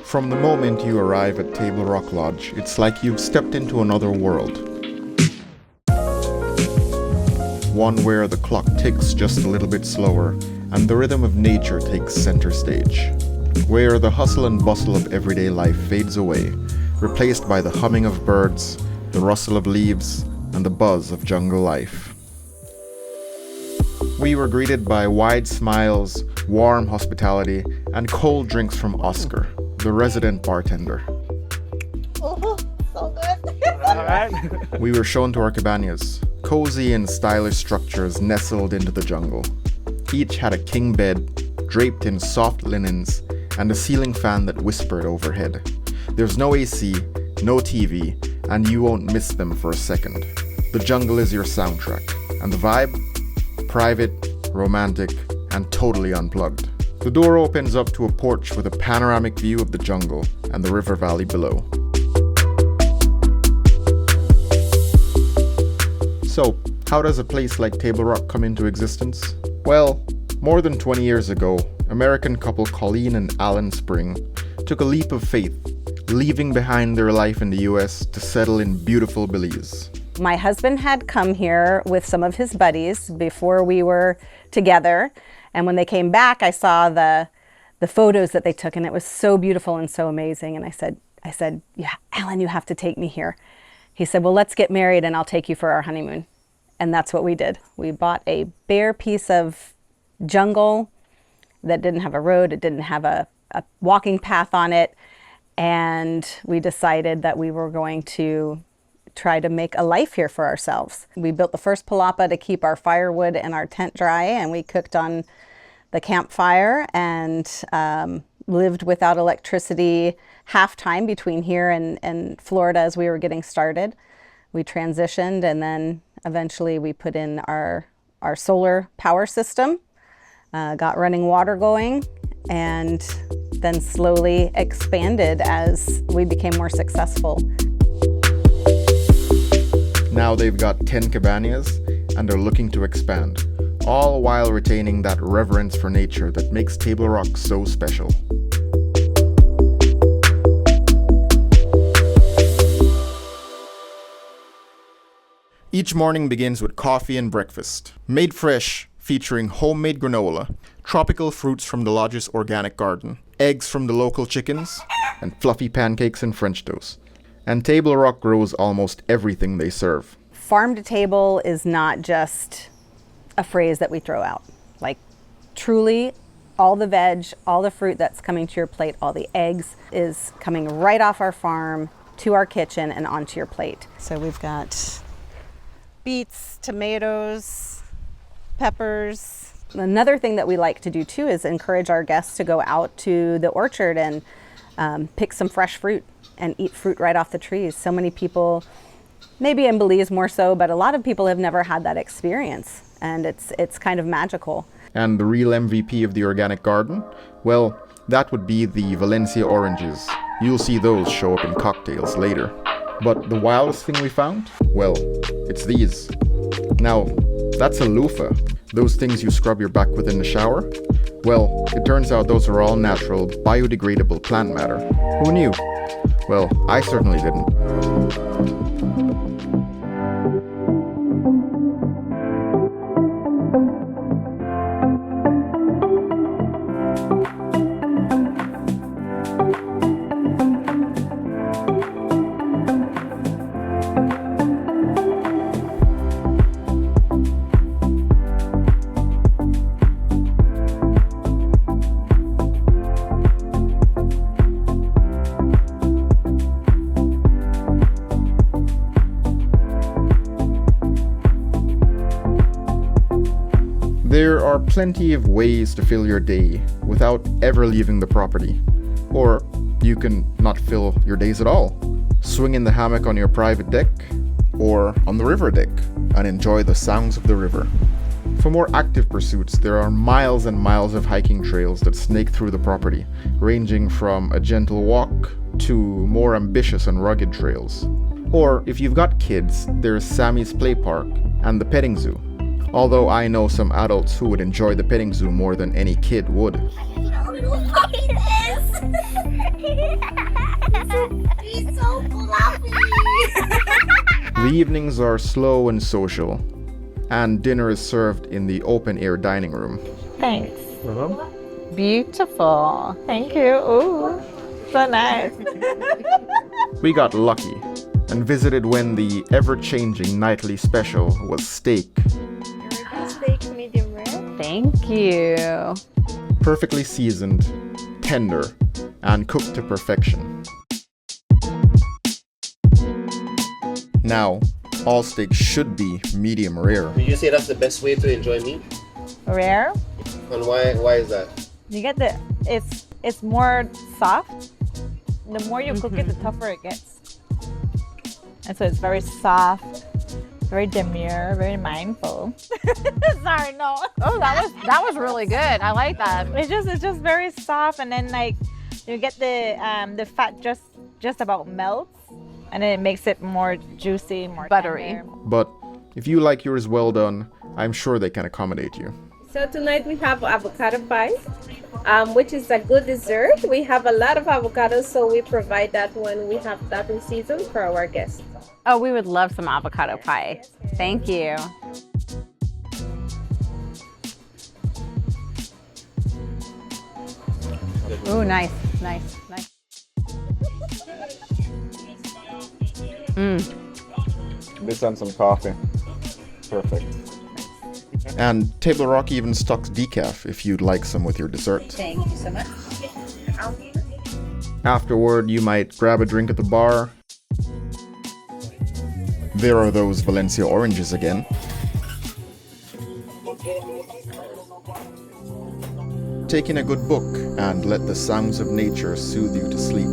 From the moment you arrive at Table Rock Lodge, it's like you've stepped into another world. One where the clock ticks just a little bit slower and the rhythm of nature takes center stage. Where the hustle and bustle of everyday life fades away, replaced by the humming of birds, the rustle of leaves, and the buzz of jungle life. We were greeted by wide smiles, warm hospitality, and cold drinks from Oscar, the resident bartender. Oh, so good. Alright. We were shown to our cabañas, cozy and stylish structures nestled into the jungle. Each had a king bed, draped in soft linens, and a ceiling fan that whispered overhead. There's no AC, no TV, and you won't miss them for a second. The jungle is your soundtrack, and the vibe? Private, romantic, and totally unplugged. The door opens up to a porch with a panoramic view of the jungle and the river valley below. So, how does a place like Table Rock come into existence? Well, more than 20 years ago, American couple Colleen and Alan Spring took a leap of faith, leaving behind their life in the US to settle in beautiful Belize. My husband had come here with some of his buddies before we were together. And when they came back, I saw the photos that they took, and it was so beautiful and so amazing. And I said, yeah, Alan, you have to take me here. He said, well, let's get married and I'll take you for our honeymoon. And that's what we did. We bought a bare piece of jungle that didn't have a road. It didn't have a walking path on it. And we decided that we were going to try to make a life here for ourselves. We built the first palapa to keep our firewood and our tent dry, and we cooked on the campfire and lived without electricity half time between here and Florida as we were getting started. We transitioned, and then eventually we put in our solar power system, got running water going, and then slowly expanded as we became more successful. Now they've got 10 cabañas and are looking to expand, all while retaining that reverence for nature that makes Table Rock so special. Each morning begins with coffee and breakfast, made fresh, featuring homemade granola, tropical fruits from the lodge's organic garden, eggs from the local chickens, and fluffy pancakes and French toast. And Table Rock grows almost everything they serve. Farm to table is not just a phrase that we throw out. Like, truly, all the veg, all the fruit that's coming to your plate, all the eggs is coming right off our farm to our kitchen and onto your plate. So we've got beets, tomatoes, peppers. Another thing that we like to do too is encourage our guests to go out to the orchard and pick some fresh fruit and eat fruit right off the trees. So many people, maybe in Belize more so, but a lot of people have never had that experience, and it's kind of magical. And the real MVP of the organic garden? Well, that would be the Valencia oranges. You'll see those show up in cocktails later. But the wildest thing we found? Well, it's these. Now, that's a loofah. Those things you scrub your back with in the shower? Well, it turns out those are all natural, biodegradable plant matter. Who knew? Well, I certainly didn't. There are plenty of ways to fill your day without ever leaving the property. Or you can not fill your days at all. Swing in the hammock on your private deck, or on the river deck, and enjoy the sounds of the river. For more active pursuits, there are miles and miles of hiking trails that snake through the property, ranging from a gentle walk to more ambitious and rugged trails. Or if you've got kids, there's Sammy's Play Park and the petting zoo. Although I know some adults who would enjoy the petting zoo more than any kid would. I know who it is. He's so fluffy. The evenings are slow and social, and dinner is served in the open-air dining room. Thanks. Beautiful. Thank you. Ooh, so nice. We got lucky and visited when the ever-changing nightly special was steak. Steak medium rare. Thank you. Perfectly seasoned, tender, and cooked to perfection. Now, all steaks should be medium rare. Would you say that's the best way to enjoy meat? Rare. And why is that? You get it's more soft. The more you cook it, the tougher it gets. And so it's very soft, very demure, very mindful. Sorry, no. Oh, that was really good. I like that. It's just very soft, and then like you get the fat just about melts, and then it makes it more juicy, more Buttery. tender. But if you like yours well done, I'm sure they can accommodate you. So tonight we have avocado pie, which is a good dessert. We have a lot of avocados, so we provide that when we have that in season for our guests. Oh, we would love some avocado pie. Thank you. Ooh, nice. This and some coffee. Perfect. And Table Rock even stocks decaf if you'd like some with your dessert. Thank you so much. Afterward, you might grab a drink at the bar. There are those Valencia oranges again. Take in a good book and let the sounds of nature soothe you to sleep.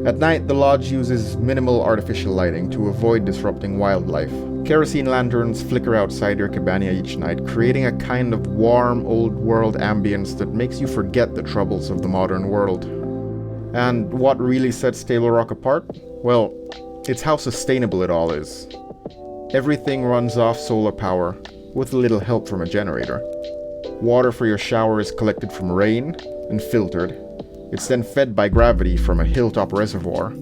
At night, the lodge uses minimal artificial lighting to avoid disrupting wildlife. Kerosene lanterns flicker outside your cabana each night, creating a kind of warm, old-world ambience that makes you forget the troubles of the modern world. And what really sets Table Rock apart? Well, it's how sustainable it all is. Everything runs off solar power, with a little help from a generator. Water for your shower is collected from rain and filtered. It's then fed by gravity from a hilltop reservoir.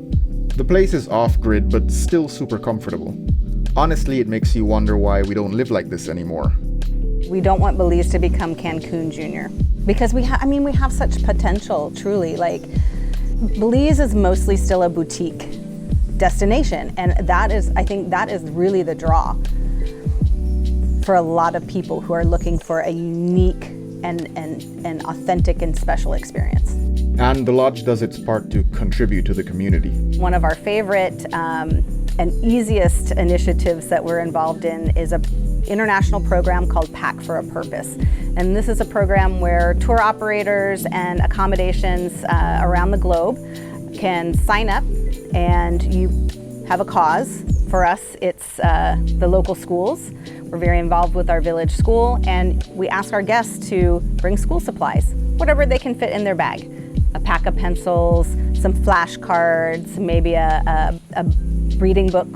The place is off-grid, but still super comfortable. Honestly, it makes you wonder why we don't live like this anymore. We don't want Belize to become Cancun Jr. because we have such potential, truly. Like, Belize is mostly still a boutique destination, and I think that is really the draw for a lot of people who are looking for a unique and authentic and special experience. And the lodge does its part to contribute to the community. One of our favorite and easiest initiatives that we're involved in is an international program called Pack for a Purpose. And this is a program where tour operators and accommodations around the globe can sign up, and you have a cause. For us, it's the local schools. We're very involved with our village school, and we ask our guests to bring school supplies, whatever they can fit in their bag. A pack of pencils, some flashcards, maybe a reading book,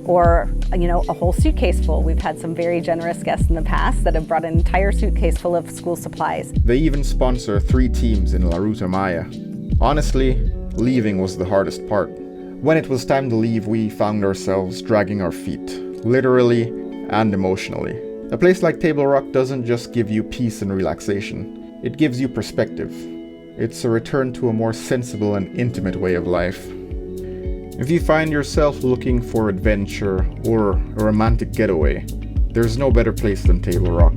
or a whole suitcase full. We've had some very generous guests in the past that have brought an entire suitcase full of school supplies. They even sponsor 3 teams in La Ruta Maya. Honestly, leaving was the hardest part. When it was time to leave, we found ourselves dragging our feet, literally and emotionally. A place like Table Rock doesn't just give you peace and relaxation, it gives you perspective. It's a return to a more sensible and intimate way of life. If you find yourself looking for adventure or a romantic getaway, there's no better place than Table Rock.